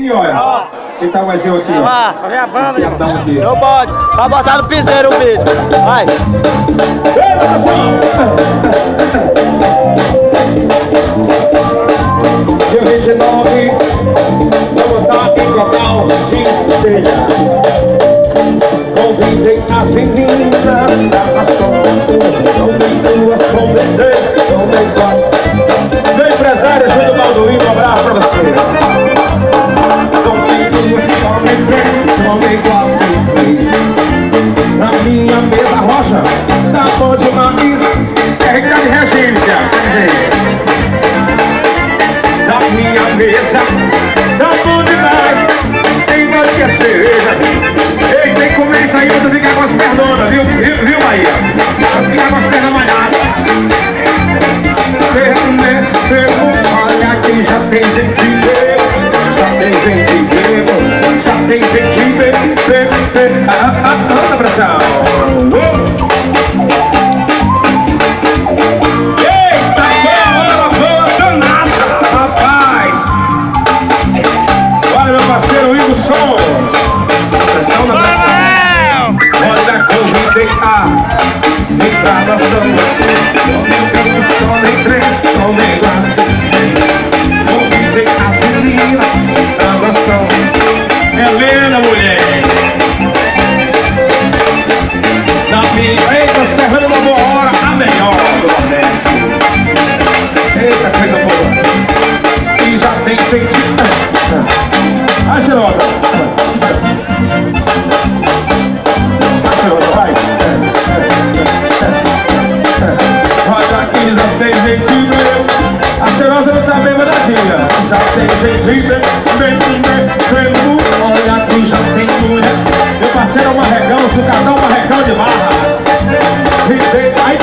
E olha, quem tá mais eu aqui? Vai ver a banda, aqui. não pode. Vai botar no piseiro o vídeo. Vai. Ei, pessoal! Dia 29, vou botar aqui em local de telha. Convidei as meninas da Ascom. Convidei duas, convidei quatro. Meu empresário Júlio Balduino, um abraço pra você. Convidei duas, convidei quatro, na minha mesa rocha, tá bom demais. É Ricardo e Regine, quer dizer. Na minha mesa, tá bom demais. Tem mais que a cerveja. Ei, tem que comer isso aí pra tu ficar com as pernonas, viu Bahia? Pra tu ficar com as pernas malhadas. Olha que já tem gente bêbada, já tem gente bêbada, já tem gente bêbada. Anda, abração. Eita, boa, boa, danada, rapaz. Olha, meu parceiro, liga o som. Pressão na pressão. Olha, convidei a entrar na samba. Convidei o som, nem três, tomei quase. Convidei as meninas da bastão. Helena, mulher. Eita, Serrano, uma boa hora, a melhor do Nordeste. Eita, coisa boa. E já tem gente. Vai, Gerosa. Vai, Gerosa, vai. Olha aqui, já tem gente meu. A Cheirosa não tá bem mandadinha. Já tem gente meu. Olha aqui, já tem mulher. Meu parceiro é um marrecão, sucatão, marrecão de barras. Aí